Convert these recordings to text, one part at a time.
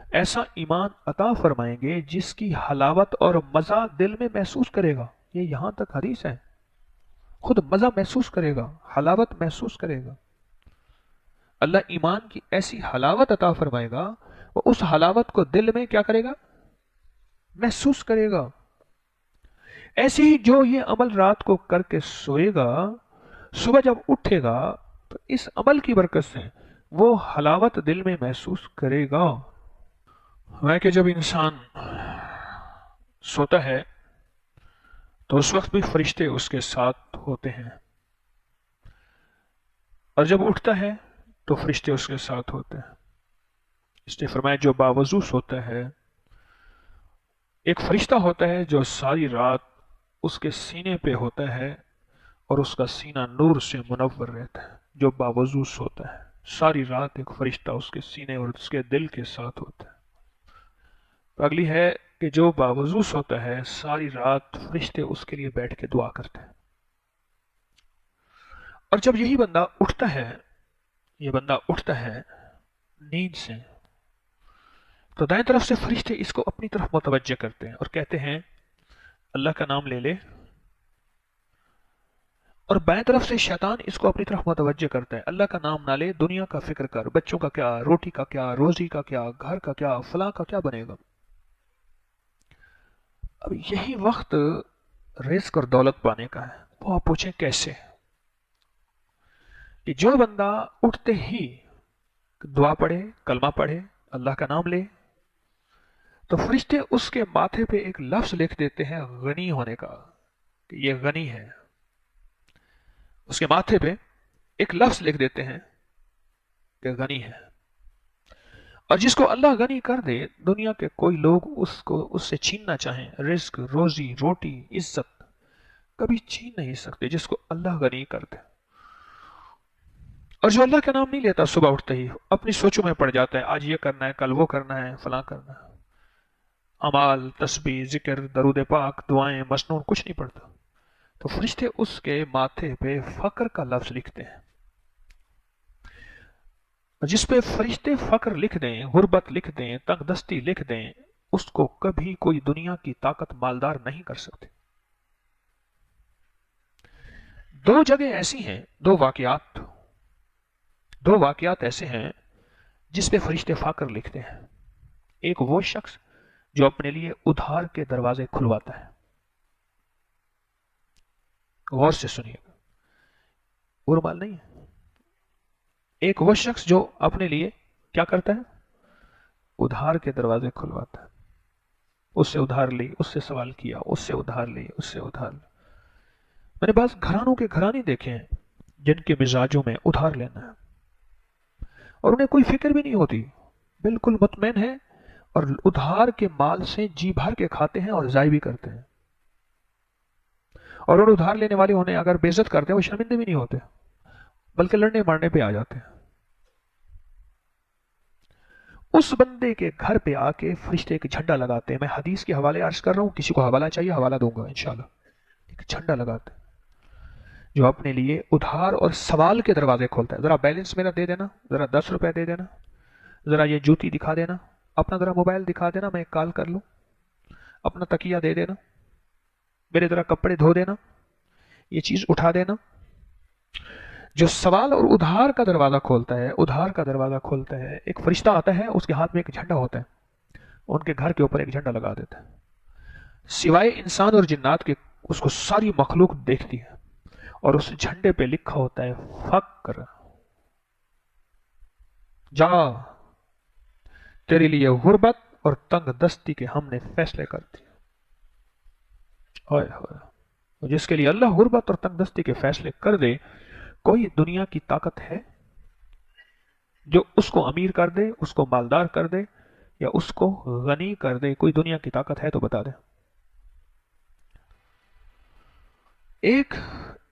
ایسا ایمان عطا فرمائیں گے جس کی حلاوت اور مزہ دل میں محسوس کرے گا. یہ یہاں تک حدیث ہے. خود مزہ محسوس کرے گا، حلاوت محسوس کرے گا. اللہ ایمان کی ایسی حلاوت عطا فرمائے گا، وہ اس حلاوت کو دل میں کیا کرے گا؟ محسوس کرے گا. ایسے ہی جو یہ عمل رات کو کر کے سوئے گا، صبح جب اٹھے گا تو اس عمل کی برکت سے وہ حلاوت دل میں محسوس کرے گا. ہے کہ جب انسان سوتا ہے تو اس وقت بھی فرشتے اس کے ساتھ ہوتے ہیں، اور جب اٹھتا ہے تو فرشتے اس کے ساتھ ہوتے ہیں. اس نے فرمایا جو باوضو سوتا ہے، ایک فرشتہ ہوتا ہے جو ساری رات اس کے سینے پہ ہوتا ہے اور اس کا سینہ نور سے منور رہتا ہے. جو باوضو سوتا ہے ساری رات ایک فرشتہ اس کے سینے اور اس کے دل کے ساتھ ہوتا ہے. اگلی ہے کہ جو باوضو سوتا ہے ساری رات فرشتے اس کے لیے بیٹھ کے دعا کرتے ہیں. اور جب یہی بندہ اٹھتا ہے، یہ بندہ اٹھتا ہے نیند سے، تو دائیں طرف سے فرشتے اس کو اپنی طرف متوجہ کرتے ہیں اور کہتے ہیں اللہ کا نام لے لے. اور بائیں طرف سے شیطان اس کو اپنی طرف متوجہ کرتا ہے، اللہ کا نام نہ لے، دنیا کا فکر کر، بچوں کا کیا، روٹی کا کیا، روزی کا کیا، گھر کا کیا، فلاں کا کیا بنے گا. اب یہی وقت رزق اور دولت پانے کا ہے. وہ آپ پوچھیں کیسے؟ کہ جو بندہ اٹھتے ہی دعا پڑھے، کلمہ پڑھے، اللہ کا نام لے، تو فرشتے اس کے ماتھے پہ ایک لفظ لکھ دیتے ہیں غنی ہونے کا، کہ یہ غنی ہے. اس کے ماتھے پہ ایک لفظ لکھ دیتے ہیں کہ غنی ہے. اور جس کو اللہ غنی کر دے، دنیا کے کوئی لوگ اس سے چھیننا چاہیں، رزق، روزی، روٹی، عزت کبھی چھین نہیں سکتے جس کو اللہ غنی کر دے. اور جو اللہ کا نام نہیں لیتا صبح اٹھتے ہی اپنی سوچوں میں پڑ جاتا ہے، آج یہ کرنا ہے، کل وہ کرنا ہے، فلاں کرنا ہے، اعمال، تسبیح، ذکر، درود پاک، دعائیں، مسنون کچھ نہیں پڑتا، تو فرشتے اس کے ماتھے پہ فقر کا لفظ لکھتے ہیں. جس پہ فرشتے فقر لکھ دیں، غربت لکھ دیں، تنگ دستی لکھ دیں، اس کو کبھی کوئی دنیا کی طاقت مالدار نہیں کر سکتے. دو جگہ ایسی ہیں، دو واقعات ایسے ہیں جس پہ فرشتے فقر لکھتے ہیں. ایک وہ شخص جو اپنے لیے ادھار کے دروازے کھلواتا ہے. غور سے سنیے گا، غربال نہیں ہے. ایک وہ شخص جو اپنے لیے کیا کرتا ہے؟ ادھار کے دروازے کھلواتا ہے. اس سے ادھار لی، اس سے سوال کیا، اس سے ادھار لی، اس سے ادھار لی. میں نے بعض گھرانوں کے گھرانے دیکھے ہیں جن کے مزاجوں میں ادھار لینا ہے، اور انہیں کوئی فکر بھی نہیں ہوتی، بالکل مطمئن ہے، اور ادھار کے مال سے جی بھر کے کھاتے ہیں اور ضائع بھی کرتے ہیں. اور ادھار لینے والے انہیں اگر بے عزت کرتے ہیں وہ شرمندے بھی نہیں ہوتے، بلکہ لڑنے مارنے پہ آ جاتے ہیں. اس بندے کے گھر پہ آ کے فرشتے ایک جھنڈا لگاتے ہیں. میں حدیث کے حوالے عرض کر رہا ہوں، کسی کو حوالہ چاہیے حوالہ دوں گا انشاءاللہ. ایک جھنڈا لگاتے ہیں جو اپنے لیے ادھار اور سوال کے دروازے کھولتا ہے. ذرا بیلنس میرا دے دینا، ذرا 10 روپے دے دینا، ذرا یہ جوتی دکھا دینا، اپنا ذرا موبائل دکھا دینا، میں ایک کال کر لوں، اپنا تکیہ دے دینا، میرے ذرا کپڑے دھو دینا، یہ چیز اٹھا دینا. جو سوال اور ادھار کا دروازہ کھولتا ہے، ادھار کا دروازہ کھولتا ہے، ایک فرشتہ آتا ہے، اس کے ہاتھ میں ایک جھنڈا ہوتا ہے، ان کے گھر کے اوپر ایک جھنڈا لگا دیتا ہے. سوائے انسان اور جنات کے اس کو ساری مخلوق دیکھتی ہے، اور اس جھنڈے پہ لکھا ہوتا ہے فقر، جا تیرے لیے غربت اور تنگ دستی کے ہم نے فیصلے کر دیے. جس کے لیے اللہ غربت اور تنگ دستی کے فیصلے کر دے، کوئی دنیا کی طاقت ہے جو اس کو امیر کر دے، اس کو مالدار کر دے، یا اس کو غنی کر دے؟ کوئی دنیا کی طاقت ہے تو بتا دے. ایک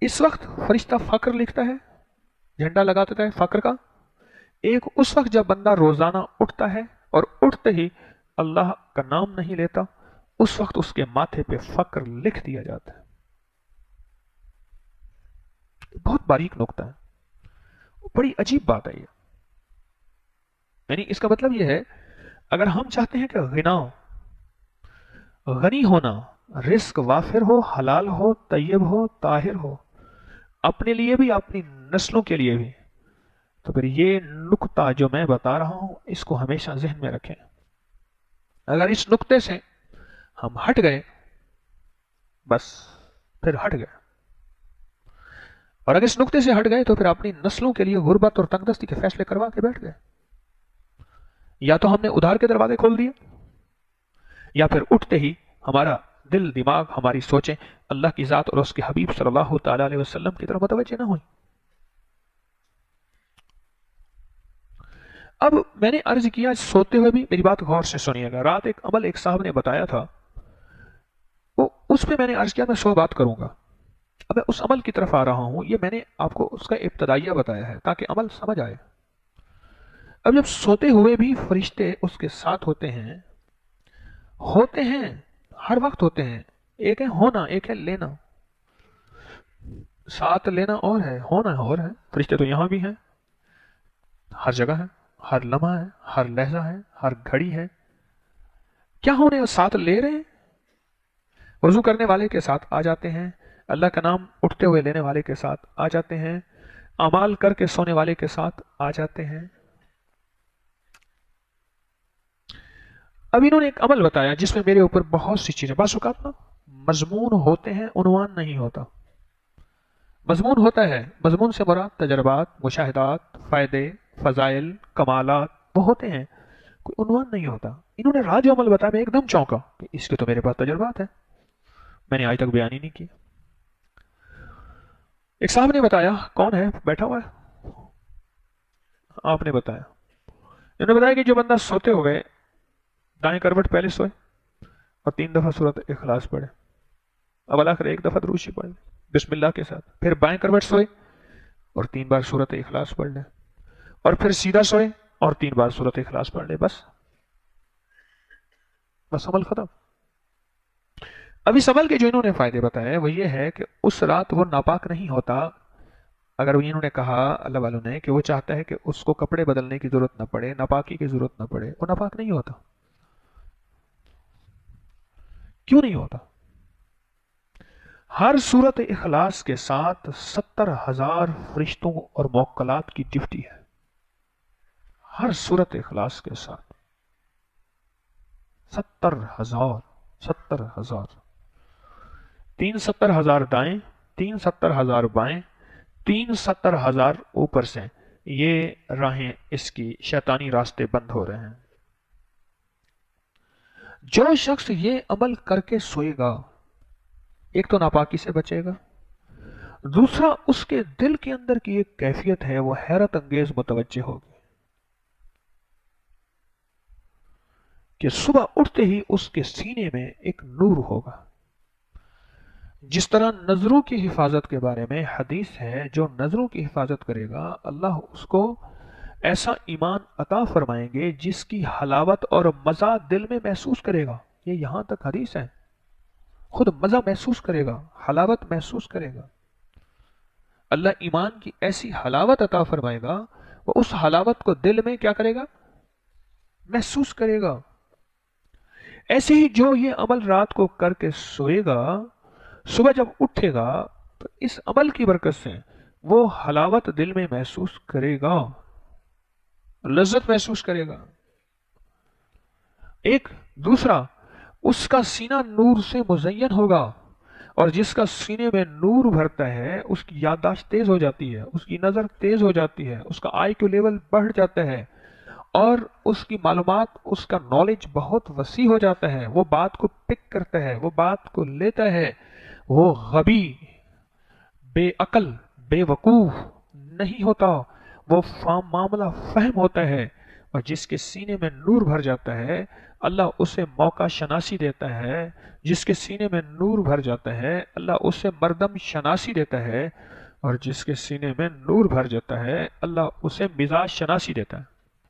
اس وقت فرشتہ فقر لکھتا ہے، جھنڈا لگا دیتا ہے فقر کا. ایک اس وقت جب بندہ روزانہ اٹھتا ہے اور اٹھتے ہی اللہ کا نام نہیں لیتا، اس وقت اس کے ماتھے پہ فقر لکھ دیا جاتا ہے. بہت باریک نقطہ ہے، بڑی عجیب بات ہے یہ. یعنی اس کا مطلب یہ ہے اگر ہم چاہتے ہیں کہ غنی ہونا، رزق وافر ہو، حلال ہو، طیب ہو، طاہر ہو، اپنے لیے بھی اپنی نسلوں کے لیے بھی، تو پھر یہ نقطہ جو میں بتا رہا ہوں اس کو ہمیشہ ذہن میں رکھیں۔ اگر اس نقطے سے ہم ہٹ گئے، بس پھر ہٹ گئے، اور اگر اس نقطے سے ہٹ گئے تو پھر اپنی نسلوں کے لیے غربت اور تنگ دستی کے فیصلے کروا کے بیٹھ گئے۔ یا تو ہم نے ادھار کے دروازے کھول دیے، یا پھر اٹھتے ہی ہمارا دل، دماغ، ہماری سوچیں اللہ کی ذات اور اس کے حبیب صلی اللہ تعالی علیہ وسلم کی طرف متوجہ نہ ہوئی۔ اب میں نے عرض کیا، سوتے ہوئے بھی میری بات غور سے سنیے گا، رات ایک عمل ایک صاحب نے بتایا تھا، وہ اس پہ میں نے عرض کیا میں 100 بات کروں گا۔ اب میں اس عمل کی طرف آ رہا ہوں، یہ میں نے آپ کو اس کا ابتدائیہ بتایا ہے تاکہ عمل سمجھ آئے۔ اب جب سوتے ہوئے بھی فرشتے اس کے ساتھ ہوتے ہیں ہر وقت ہوتے ہیں، ایک ہے ہونا، ایک ہے لینا۔ ساتھ لینا اور ہے، ہونا اور ہے۔ فرشتے تو یہاں بھی ہیں، ہر جگہ ہے، ہر لمحہ ہے، ہر لہجہ ہے، ہر گھڑی ہے۔ کیا ہونے ساتھ لے رہے ہیں؟ وضو کرنے والے کے ساتھ آ جاتے ہیں، اللہ کا نام اٹھتے ہوئے لینے والے کے ساتھ آ جاتے ہیں، اعمال کر کے سونے والے کے ساتھ آ جاتے ہیں۔ اب انہوں نے ایک عمل بتایا جس میں میرے اوپر بہت سی چیزیں، بعض اوقات نا مضمون ہوتے ہیں، عنوان نہیں ہوتا۔ مضمون ہوتا ہے، مضمون سے مراد تجربات، مشاہدات، فائدے، فضائل، کمالات وہ ہوتے ہیں، کوئی عنوان نہیں ہوتا۔ انہوں نے راج عمل بتایا، میں ایک دم چونکا کہ اس کے تو میرے پاس تجربات ہیں، میں نے آج تک بیان ہی نہیں کیا۔ ایک صاحب نے بتایا، کون ہے بیٹھا ہوا ہے؟ آپ نے بتایا، انہوں نے بتایا کہ جو بندہ سوتے ہوئے دائیں کروٹ پہلے سوئے اور 3 دفعہ سورۃ اخلاص پڑھے، اب آخر ایک دفعہ درود شریف پڑھ لے بسم اللہ کے ساتھ، پھر بائیں کروٹ سوئے اور 3 بار سورۃ اخلاص پڑھ لے، اور پھر سیدھا سوئے اور 3 بار سورۃ اخلاص پڑھ لے، بس عمل ختم۔ اب اس عمل کے جو انہوں نے فائدے بتائے وہ یہ ہے کہ اس رات وہ ناپاک نہیں ہوتا۔ اگر انہوں نے کہا اللہ والوں نے کہ وہ چاہتا ہے کہ اس کو کپڑے بدلنے کی ضرورت نہ پڑے، ناپاکی کی ضرورت نہ پڑے، وہ ناپاک نہیں ہوتا۔ کیوں نہیں ہوتا؟ ہر سورۃ اخلاص کے ساتھ 70,000 فرشتوں اور موکلات کی ڈیوٹی ہے، ہر سورۃ اخلاص کے ساتھ 70,000 3 70,000 دائیں، 3 70,000 بائیں، 3 70,000 اوپر سے، یہ راہیں اس کی شیطانی راستے بند ہو رہے ہیں۔ جو شخص یہ عمل کر کے سوئے گا، ایک تو ناپاکی سے بچے گا، دوسرا اس کے دل کے اندر کی ایک کیفیت ہے وہ حیرت انگیز متوجہ ہوگی کہ صبح اٹھتے ہی اس کے سینے میں ایک نور ہوگا۔ جس طرح نظروں کی حفاظت کے بارے میں حدیث ہے، جو نظروں کی حفاظت کرے گا اللہ اس کو ایسا ایمان عطا فرمائیں گے جس کی حلاوت اور مزہ دل میں محسوس کرے گا۔ یہ یہاں تک حدیث ہے، خود مزہ محسوس کرے گا، حلاوت محسوس کرے گا۔ اللہ ایمان کی ایسی حلاوت عطا فرمائے گا، وہ اس حلاوت کو دل میں کیا کرے گا؟ محسوس کرے گا۔ ایسے ہی جو یہ عمل رات کو کر کے سوئے گا، صبح جب اٹھے گا تو اس عمل کی برکت سے وہ حلاوت دل میں محسوس کرے گا، لذت محسوس کرے گا۔ ایک دوسرا، اس کا سینہ نور سے مزین ہوگا، اور جس کا سینے میں نور بھرتا ہے اس کی یادداشت تیز ہو جاتی ہے، اس کی نظر تیز ہو جاتی ہے، اس کا آئی کیو لیول بڑھ جاتا ہے، اور اس کی معلومات، اس کا نالج بہت وسیع ہو جاتا ہے، وہ بات کو پک کرتا ہے، وہ بات کو لیتا ہے، وہ غبی، بے عقل، بے وقوف نہیں ہوتا، وہ معاملہ فہم ہوتا ہے، اور جس کے سینے میں نور بھر جاتا ہے اللہ اسے موقع شناسی دیتا ہے، جس کے سینے میں نور بھر جاتا ہے اللہ اسے مردم شناسی دیتا ہے، اور جس کے سینے میں نور بھر جاتا ہے اللہ اسے مزاج شناسی دیتا ہے۔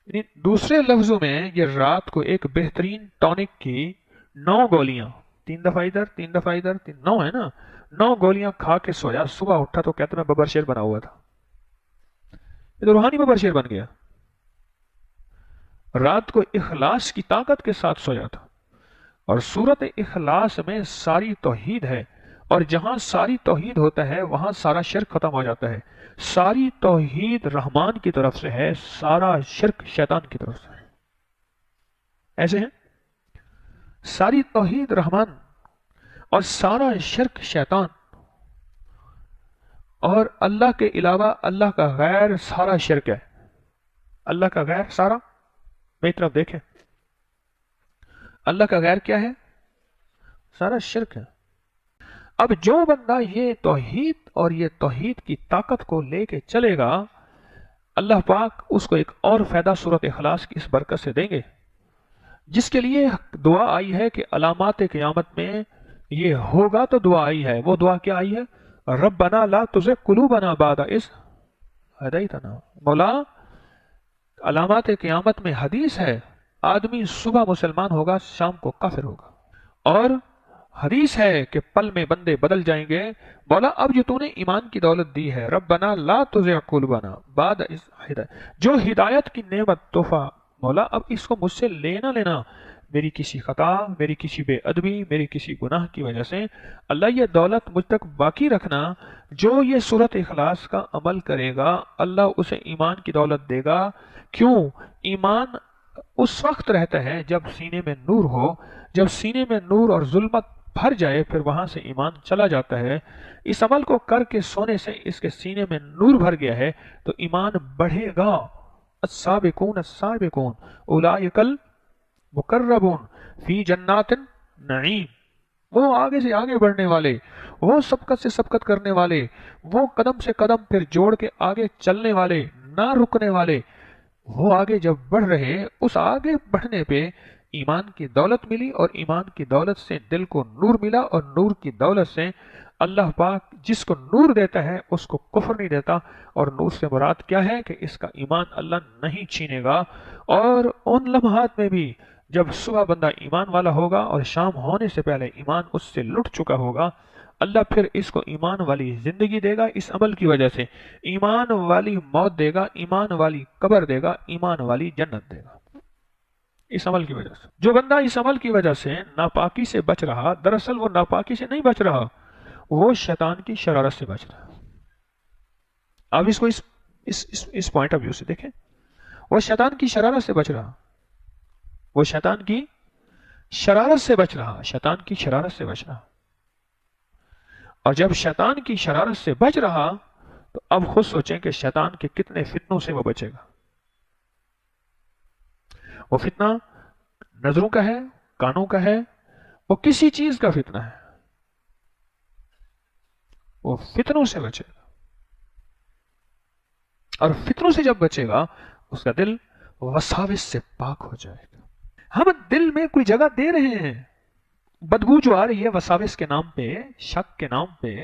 یعنی دوسرے لفظوں میں یہ رات کو ایک بہترین ٹونک کی 9 گولیاں، 3 دفعہ ادھر 3 دفعہ ادھر، 9 ہے نا، 9 گولیاں کھا کے سویا، صبح اٹھا تو کہتا میں ببر شیر بنا ہوا تھا، یہ تو روحانی ببر شیر بن گیا۔ رات کو اخلاص کی طاقت کے ساتھ سویا تھا، اور سورت اخلاص میں ساری توحید ہے، اور جہاں ساری توحید ہوتا ہے وہاں سارا شرک ختم ہو جاتا ہے۔ ساری توحید رحمان کی طرف سے ہے، سارا شرک شیطان کی طرف سے ہے۔ ایسے ہیں، ساری توحید رحمان اور سارا شرک شیطان، اور اللہ کے علاوہ اللہ کا غیر سارا شرک ہے۔ اللہ کا غیر سارا، میری طرف دیکھیں، اللہ کا غیر کیا ہے؟ سارا شرک ہے۔ اب جو بندہ یہ توحید اور یہ توحید کی طاقت کو لے کے چلے گا، اللہ پاک اس کو ایک اور فائدہ سورت اخلاص کی اس برکت سے دیں گے، جس کے لیے دعا آئی ہے کہ علامات قیامت میں یہ ہوگا، تو دعا آئی ہے۔ وہ دعا کیا آئی ہے؟ ربنا لا تزغ قلوبنا بعد اذ ہدیتنا۔ مولا، علامات قیامت میں حدیث ہے، آدمی صبح مسلمان ہوگا، شام کو کافر ہوگا، اور حدیث ہے کہ پل میں بندے بدل جائیں گے۔ مولا، اب جو تو نے ایمان کی دولت دی ہے، ربنا لا تزغ قلوبنا بعد اذ ہدیتنا، جو ہدایت کی نعمت تحفہ، مولا اب اس کو مجھ سے لینا لینا، میری کسی خطا، میری کسی بے ادبی، میری کسی گناہ کی وجہ سے اللہ یہ دولت مجھ تک باقی رکھنا۔ جو یہ سورت اخلاص کا عمل کرے گا اللہ اسے ایمان کی دولت دے گا۔ کیوں؟ ایمان اس وقت رہتا ہے جب سینے میں نور ہو، جب سینے میں نور اور ظلمت بھر جائے پھر وہاں سے ایمان چلا جاتا ہے۔ اس عمل کو کر کے سونے سے اس کے سینے میں نور بھر گیا ہے تو ایمان بڑھے گا۔ السابقون السابقون اولئک المقربون فی جنات النعیم، وہ آگے سے آگے بڑھنے والے، وہ سبقت سے سبقت کرنے والے، وہ قدم سے قدم پھر جوڑ کے آگے چلنے والے، نہ رکنے والے، وہ آگے جب بڑھ رہے، اس آگے بڑھنے پہ ایمان کی دولت ملی، اور ایمان کی دولت سے دل کو نور ملا، اور نور کی دولت سے اللہ پاک جس کو نور دیتا ہے اس کو کفر نہیں دیتا۔ اور نور سے مراد کیا ہے کہ اس کا ایمان اللہ نہیں چھینے گا۔ اور ان لمحات میں بھی جب صبح بندہ ایمان والا ہوگا اور شام ہونے سے پہلے ایمان اس سے لٹ چکا ہوگا، اللہ پھر اس کو ایمان والی زندگی دے گا، اس عمل کی وجہ سے ایمان والی موت دے گا، ایمان والی قبر دے گا، ایمان والی جنت دے گا، اس عمل کی وجہ سے۔ جو بندہ اس عمل کی وجہ سے ناپاکی سے بچ رہا، دراصل وہ ناپاکی سے نہیں بچ رہا، وہ شیطان کی شرارت سے بچ رہا۔ آپ اس کو اس پوائنٹ آف ویو سے دیکھیں، وہ شیطان کی شرارت سے بچ رہا، وہ شیطان کی شرارت سے بچ رہا، شیطان کی شرارت سے بچ رہا۔ اور جب شیطان کی شرارت سے بچ رہا تو اب خود سوچیں کہ شیطان کے کتنے فتنوں سے وہ بچے گا۔ وہ فتنہ نظروں کا ہے، کانوں کا ہے، وہ کسی چیز کا فتنہ ہے، وہ فتنوں سے بچے گا۔ اور فتنوں سے جب بچے گا اس کا دل وساوس سے پاک ہو جائے گا۔ ہم دل میں کوئی جگہ دے رہے ہیں، بدبو جو آ رہی ہے وساوس کے نام پہ، شک کے نام پہ،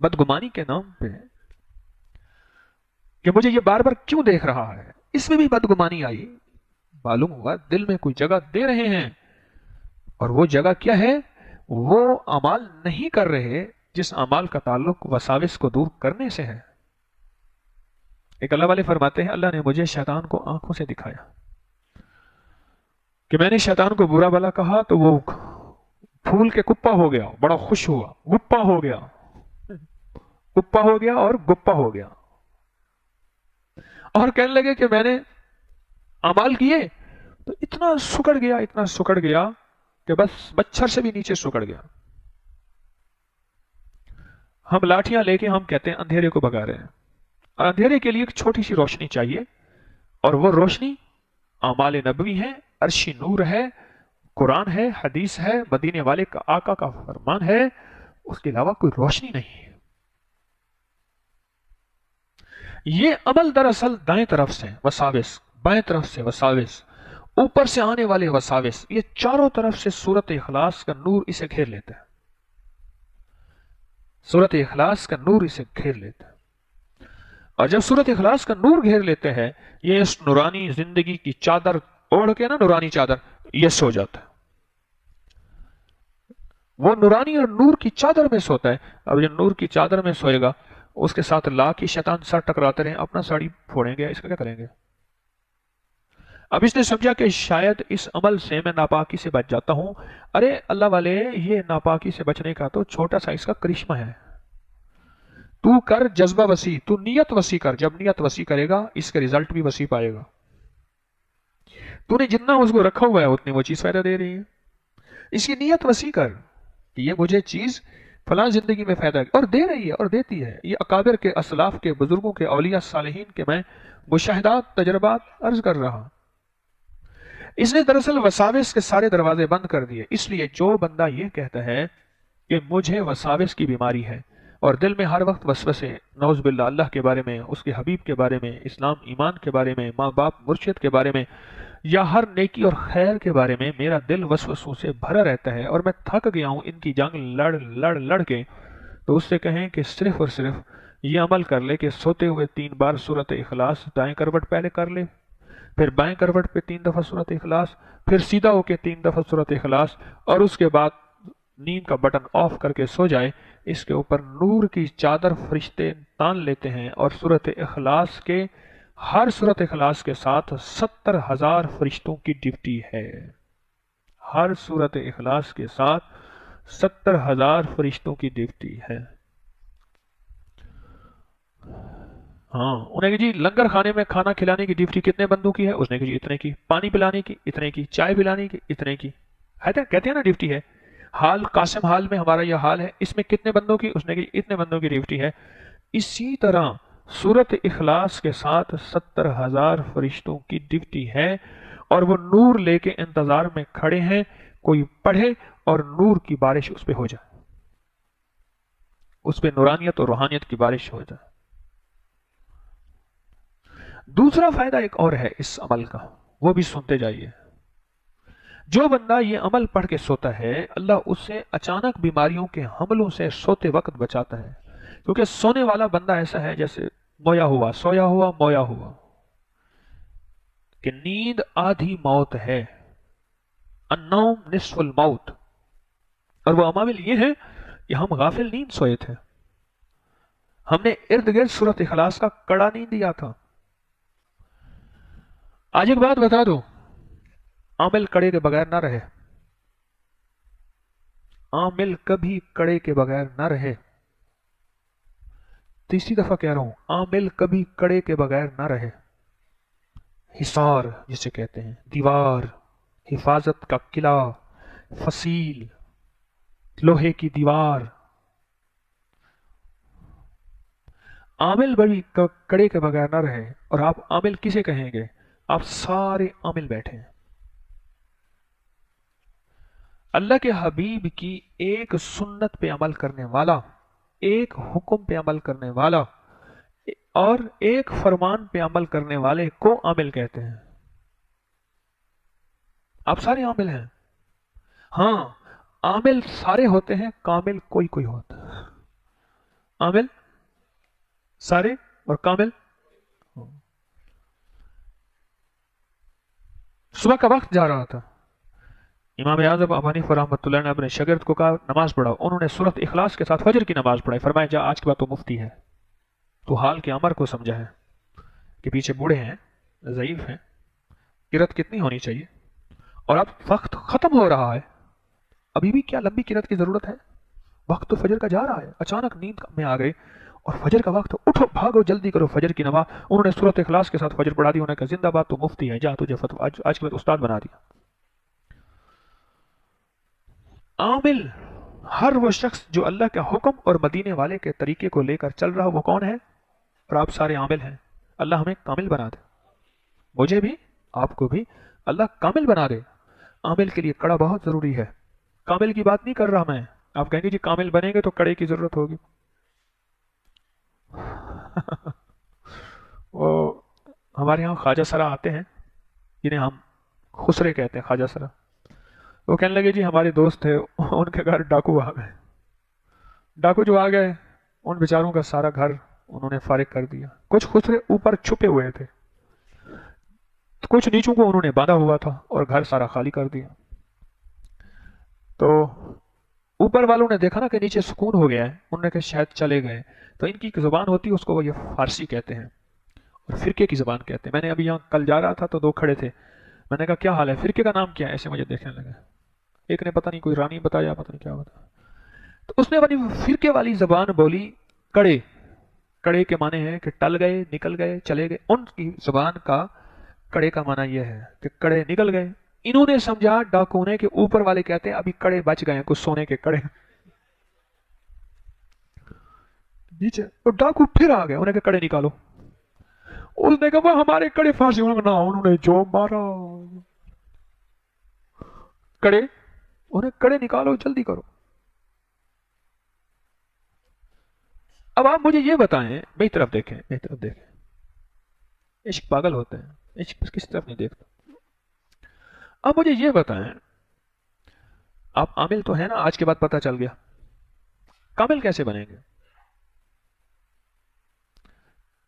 بدگمانی کے نام پہ، کہ مجھے یہ بار بار کیوں دیکھ رہا ہے، اس میں بھی بدگمانی آئی، معلوم ہوا دل میں کوئی جگہ دے رہے ہیں، اور وہ جگہ کیا ہے؟ وہ اعمال نہیں کر رہے جس اعمال کا تعلق وساوس کو دور کرنے سے ہے۔ ایک اللہ والے فرماتے ہیں اللہ نے مجھے شیطان کو آنکھوں سے دکھایا کہ میں نے شیطان کو برا بھلا کہا تو وہ پھول کے کپا ہو گیا، بڑا خوش ہوا، گپا ہو گیا، کپا ہو گیا اور گپا ہو گیا، اور کہنے لگے کہ میں نے اعمال کیے تو اتنا سکڑ گیا، اتنا سکڑ گیا کہ بس مچھر سے بھی نیچے سکڑ گیا۔ ہم لاٹھیاں لے کے ہم کہتے ہیں اندھیرے کو بھگا رہے ہیں، اور اندھیرے کے لیے ایک چھوٹی سی روشنی چاہیے، اور وہ روشنی اعمال نبوی ہے، عرشی نور ہے، قرآن ہے، حدیث ہے، مدینے والے کا آقا کا فرمان ہے، اس کے علاوہ کوئی روشنی نہیں ہے۔ یہ عمل دراصل دائیں طرف سے وساوس، بائیں طرف سے وساوس، اوپر سے آنے والے وساوس، یہ چاروں طرف سے سورت اخلاص کا نور اسے گھیر لیتا ہے، سورت اخلاص کا نور اسے گھیر لیتا ہے۔ اور جب سورت اخلاص کا نور گھیر لیتے ہیں، یہ اس نورانی زندگی کی چادر اوڑھ کے نا، نورانی چادر، یہ سو جاتا ہے، وہ نورانی اور نور کی چادر میں سوتا ہے۔ اب جو نور کی چادر میں سوئے گا اس کے ساتھ لا کی شیطان سر ٹکراتے رہے، اپنا ساڑی پھوڑیں گے، اس کا کیا کریں گے؟ اب اس نے سمجھا کہ شاید اس عمل سے میں ناپاکی سے بچ جاتا ہوں. ارے اللہ والے، یہ ناپاکی سے بچنے کا تو چھوٹا سا اس کا کرشمہ ہے. تو کر جذبہ وسیع، تو نیت وسیع کر. جب نیت وسیع کرے گا اس کے ریزلٹ بھی وسیع پائے گا. تو نے جتنا اس کو رکھا ہوا ہے اتنی وہ چیز فائدہ دے رہی ہے. اس کی نیت وسیع کر کہ یہ مجھے چیز فلاں زندگی میں فائدہ اور دے رہی ہے اور دیتی ہے. یہ اکابر کے، اسلاف کے، بزرگوں کے، اولیاء صالحین کے میں مشاہدات، تجربات عرض کر رہا. اس نے دراصل وساوس کے سارے دروازے بند کر دیے. اس لیے جو بندہ یہ کہتا ہے کہ مجھے وساوس کی بیماری ہے اور دل میں ہر وقت وسوسے، نعوذ باللہ، اللہ کے بارے میں، اس کے حبیب کے بارے میں، اسلام ایمان کے بارے میں، ماں باپ مرشد کے بارے میں، یا ہر نیکی اور خیر کے بارے میں میرا دل وسوسوں سے بھرا رہتا ہے اور میں تھک گیا ہوں ان کی جنگ لڑ لڑ لڑ کے، تو اس سے کہیں کہ صرف اور صرف یہ عمل کر لے کہ سوتے ہوئے 3 بار سورۃ اخلاص دائیں کروٹ پہلے کر لے، پھر بائیں کروٹ پہ 3 دفعہ سورۃ اخلاص، پھر سیدھا ہو کے 3 دفعہ سورۃ اخلاص، اور اس کے بعد نیند کا بٹن آف کر کے سو جائے. اس کے اوپر نور کی چادر فرشتے تان لیتے ہیں اور سورۃ اخلاص کے، ہر سورۃ اخلاص کے ساتھ 70,000 فرشتوں کی ڈیوٹی ہے. ہر سورۃ اخلاص کے ساتھ 70,000 فرشتوں کی ڈیوٹی ہے. ہاں، انہیں کہ جی لنگر خانے میں کھانا کھلانے کی ڈیوٹی کتنے بندوں کی ہے؟ اس نے کہ جی اتنے کی. پانی پلانے کی اتنے کی. چائے پلانے کی اتنے کی. کہتے ہیں نا ڈیوٹی ہے. حال قاسم حال میں ہمارا یہ حال ہے، اس میں کتنے بندوں کی؟ اس نے کہ جی اتنے بندوں کی ڈیوٹی ہے. اسی طرح سورۃ اخلاص کے ساتھ 70,000 فرشتوں کی ڈیوٹی ہے اور وہ نور لے کے انتظار میں کھڑے ہیں کوئی پڑھے اور نور کی بارش اس پہ ہو جائے، اس پہ نورانیت اور روحانیت کی بارش ہو جائے. دوسرا فائدہ ایک اور ہے اس عمل کا، وہ بھی سنتے جائیے. جو بندہ یہ عمل پڑھ کے سوتا ہے اللہ اس سے اچانک بیماریوں کے حملوں سے سوتے وقت بچاتا ہے. کیونکہ سونے والا بندہ ایسا ہے جیسے مویا ہوا، سویا ہوا، مویا ہوا، کہ نیند آدھی موت ہے. النوم نصف الموت. اور وہ عوامل یہ ہے کہ ہم غافل نیند سوئے تھے، ہم نے ارد گرد سورۃ اخلاص کا کڑا نہیں دیا تھا. آج ایک بات بتا دو، عامل کڑے کے بغیر نہ رہے. عامل کبھی کڑے کے بغیر نہ رہے. تیسری دفعہ کہہ رہا ہوں، عامل کبھی کڑے کے بغیر نہ رہے. حصار جسے کہتے ہیں، دیوار، حفاظت کا قلعہ، فصیل، لوہے کی دیوار. عامل بڑی کڑے کے بغیر نہ رہے. اور آپ عامل کسے کہیں گے؟ آپ سارے عامل بیٹھے ہیں. اللہ کے حبیب کی ایک سنت پہ عمل کرنے والا، ایک حکم پہ عمل کرنے والا اور ایک فرمان پہ عمل کرنے والے کو عامل کہتے ہیں. آپ سارے عامل ہیں. ہاں، عامل سارے ہوتے ہیں، کامل کوئی کوئی ہوتا ہے. عامل سارے اور کامل. صبح کا وقت جا رہا تھا، امام اعظم ابو حنیفہ رحمۃ اللہ نے اپنے شاگرد کو کہا نماز پڑھاؤ. انہوں نے سورۃ اخلاص کے ساتھ فجر کی نماز پڑھائی. فرمایا جا آج کے بعد تو مفتی ہے، تو حال کے امر کو سمجھا ہے کہ پیچھے بوڑھے ہیں، ضعیف ہیں، قرت کتنی ہونی چاہیے، اور اب وقت ختم ہو رہا ہے، ابھی بھی کیا لمبی قرت کی ضرورت ہے؟ وقت تو فجر کا جا رہا ہے. اچانک نیند میں آ گئے اور فجر کا وقت، اٹھو بھاگو جلدی کرو فجر کی نماز. انہوں نے سورۃ اخلاص کے ساتھ فجر پڑھا دی. انہوں نے کہا زندہ باد تو مفتی ہے، جا تجھے فتویٰ آج کے بعد استاد بنا دیا. عامل ہر وہ شخص جو اللہ کا حکم اور مدینے والے کے طریقے کو لے کر چل رہا، وہ کون ہے؟ اور آپ سارے عامل ہیں. اللہ ہمیں کامل بنا دے، مجھے بھی آپ کو بھی اللہ کامل بنا دے. عامل کے لیے کڑا بہت ضروری ہے. کامل کی بات نہیں کر رہا میں. آپ کہیں گے جی کامل بنیں گے تو کڑے کی ضرورت ہوگی. وہ ہمارے ہاں خواجہ سرا آتے ہیں جنہیں ہم خسرے کہتے ہیں، خواجہ سرا. وہ کہنے لگے جی ہمارے دوست تھے، ان کے گھر ڈاکو آ گئے. ڈاکو جو آ گئے ان بیچاروں کا سارا گھر انہوں نے فارغ کر دیا. کچھ خسرے اوپر چھپے ہوئے تھے، کچھ نیچوں کو انہوں نے باندھا ہوا تھا اور گھر سارا خالی کر دیا. تو اوپر والوں نے دیکھا نا کہ نیچے سکون ہو گیا ہے، انہوں نے کہا شاید چلے گئے. تو ان کی ایک زبان ہوتی ہے، اس کو وہ یہ فارسی کہتے ہیں اور فرقے کی زبان کہتے ہیں. میں نے ابھی یہاں کل جا رہا تھا تو 2 کھڑے تھے، میں نے کہا کیا حال ہے، فرقے کا نام کیا ہے؟ ایسے مجھے دیکھنے لگے. ایک نے پتہ نہیں کوئی رانی بتایا، پتہ نہیں کیا بتایا. تو اس نے اپنی فرقے والی زبان بولی کڑے. کڑے کے معنی ہے کہ ٹل گئے، نکل گئے، چلے گئے. ان کی زبان کا کڑے کا معنی یہ ہے کہ کڑے نکل گئے. انہوں نے سمجھا ڈاکو نے کہ اوپر والے کہتے ہیں ابھی کڑے بچ گئے ہیں، کچھ سونے کے کڑے نیچے. اور ڈاکو پھر آ گئے، انہیں کہ کڑے نکالو. اس نے کہا وہ ہمارے کڑے پھانسی ہونا. انہوں نے جو مارا کڑے، انہیں کڑے نکالو، جلدی کرو. اب آپ مجھے یہ بتائیں، میری طرف دیکھیں، میری طرف دیکھیں. عشق پاگل ہوتے ہیں، عشق کس طرف نہیں دیکھتا. اب مجھے یہ بتائیں، آپ عامل تو ہے نا، آج کے بعد پتہ چل گیا، کامل کیسے بنیں گے؟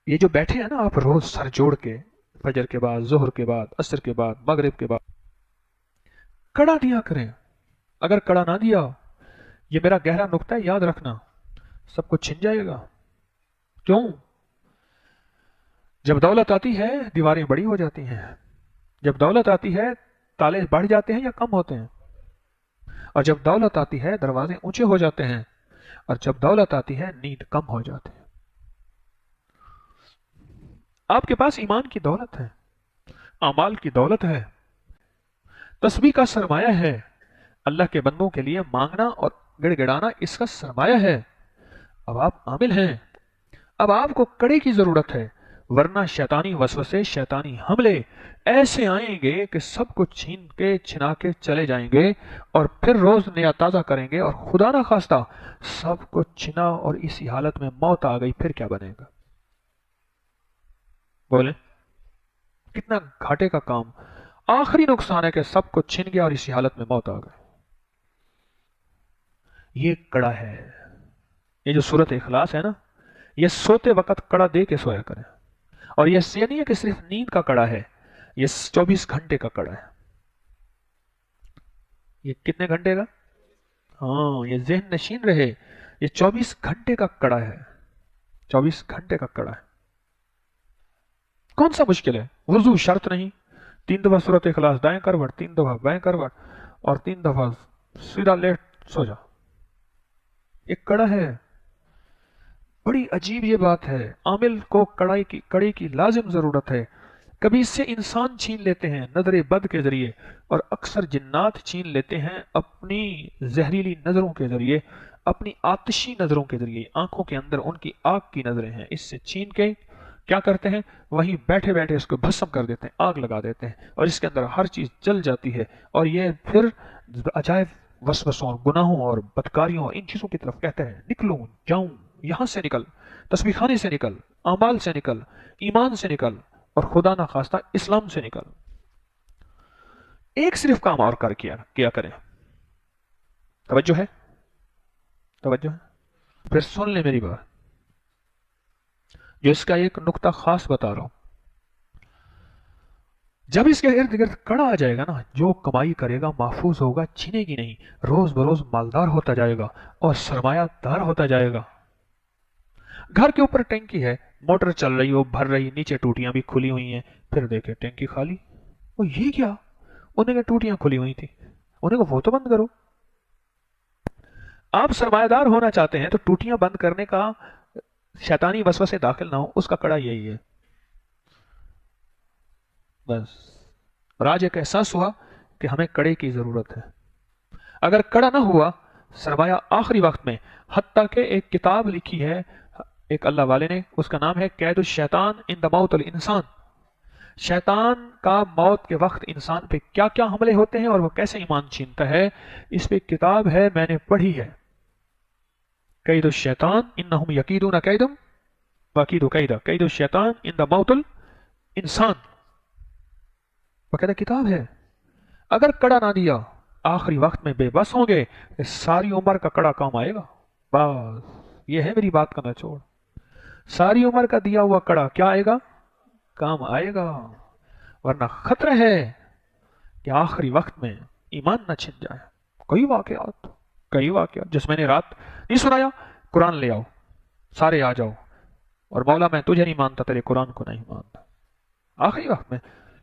یہ جو بیٹھے ہیں نا آپ روز سر جوڑ کے، فجر کے بعد، ظہر کے بعد، عصر کے بعد، مغرب کے بعد کڑا دیا کریں. اگر کڑا نہ دیا، یہ میرا گہرا نقطہ ہے، یاد رکھنا، سب کچھ چھن جائے گا. کیوں؟ جب دولت آتی ہے دیواریں بڑی ہو جاتی ہیں. جب دولت آتی ہے تالے بڑھ جاتے ہیں یا کم ہوتے ہیں. اور جب دولت آتی ہے دروازے اونچے ہو جاتے ہیں. اور جب دولت آتی ہے نیند کم ہو جاتے ہیں. آپ کے پاس ایمان کی دولت ہے، اعمال کی دولت ہے، تسبیح کا سرمایہ ہے. اللہ کے بندوں کے لیے مانگنا اور گڑ گڑانا اس کا سرمایہ ہے. اب آپ عامل ہیں، اب آپ کو کڑے کی ضرورت ہے، ورنہ شیطانی وسوسے، شیطانی حملے ایسے آئیں گے کہ سب کو چھین کے چھنا کے چلے جائیں گے، اور پھر روز نیا تازہ کریں گے، اور خدا نہ خواستہ سب کو چھنا اور اسی حالت میں موت آ گئی، پھر کیا بنے گا؟ بولیں کتنا گھاٹے کا کام. آخری نقصان ہے کہ سب کو چھن گیا اور اسی حالت میں موت آ گئی. یہ کڑا ہے. یہ جو سورت اخلاص ہے نا، یہ سوتے وقت کڑا دے کے سویا کریں. اور یہ نہیں ہے کہ صرف نیند کا کڑا ہے، یہ 24 گھنٹے کا کڑا ہے. یہ کتنے گھنٹے کا؟ ہاں، یہ ذہن نشین رہے، یہ 24 گھنٹے کا کڑا ہے. 24 گھنٹے کا کڑا ہے. کون سا مشکل ہے؟ وضو شرط نہیں، 3 دفعہ سورت اخلاص دائیں کروٹ، 3 دفعہ بائیں کروٹ، اور 3 دفعہ سیدھا لیٹ سو جا. ایک کڑا ہے. بڑی عجیب یہ بات ہے، عامل کو کڑے کی لازم ضرورت ہے. کبھی اس سے انسان چھین لیتے ہیں نظر بد کے ذریعے، اور اکثر جنات چھین لیتے ہیں اپنی زہریلی نظروں کے ذریعے، اپنی آتشی نظروں کے ذریعے. آنکھوں کے اندر ان کی آگ کی نظریں ہیں، اس سے چھین کے کیا کرتے ہیں؟ وہیں بیٹھے بیٹھے اس کو بھسم کر دیتے ہیں، آگ لگا دیتے ہیں، اور اس کے اندر ہر چیز جل جاتی ہے. اور یہ پھر عجائب وسوسوں، گناہوں اور بدکاریوں، ان چیزوں کی طرف کہتے ہیں نکلوں، جاؤں، یہاں سے نکل، تسبیح خانے سے نکل، اعمال سے نکل، ایمان سے نکل، اور خدا نہ خواستہ اسلام سے نکل. ایک صرف کام اور کیا کریں. توجہ ہے؟ توجہ ہے؟ پھر سن لیں میری بات، جو اس کا ایک نقطہ خاص بتا رہا ہوں. جب اس کے ارد گرد کڑا آ جائے گا نا، جو کمائی کرے گا محفوظ ہوگا، چھینے گی نہیں، روز بروز مالدار ہوتا جائے گا اور سرمایہ دار ہوتا جائے گا. گھر کے اوپر ٹینکی ہے، موٹر چل رہی ہو، بھر رہی، نیچے ٹوٹیاں بھی کھلی ہوئی ہیں، پھر دیکھے ٹینکی خالی. وہ یہ کیا؟ انہیں کہ ٹوٹیاں کھلی ہوئی تھی. انہیں کہ وہ تو بند کرو. آپ سرمایہ دار ہونا چاہتے ہیں تو ٹوٹیاں بند کرنے کا شیطانی وسوسے داخل نہ ہو، اس کا کڑا یہی ہے. بس راج ایک احساس ہوا کہ ہمیں کڑے کی ضرورت ہے. اگر کڑا نہ ہوا، سرمایہ آخری وقت میں، حتیٰ کہ ایک کتاب لکھی ہے ایک اللہ والے نے، اس کا نام ہے قید الشیطان عند موت الانسان. شیطان کا موت کے وقت انسان پہ کیا کیا حملے ہوتے ہیں اور وہ کیسے ایمان چھینتا ہے، اس پہ کتاب ہے، میں نے پڑھی ہے. قید الشیطان انہم یکیدون کیدم واکید کیدا، قید الشیطان عند موت الانسان، باقاعدہ کتاب ہے. اگر کڑا نہ دیا، آخری وقت میں بے بس ہوں گے، ساری عمر کا کڑا کام آئے گا. بس یہ ہے میری بات کا نچوڑ. ساری عمر کا دیا ہوا کڑا کیا آئے گا؟ کام آئے گا. ورنہ خطرہ ہے کہ آخری وقت میں ایمان نہ چھن جائے. کئی واقعات جس میں نے رات نہیں سنایا، قرآن لے آؤ، سارے آ جاؤ، اور مولا میں تجھے نہیں مانتا، تیرے قرآن کو نہیں مانتا. آخری وقت میں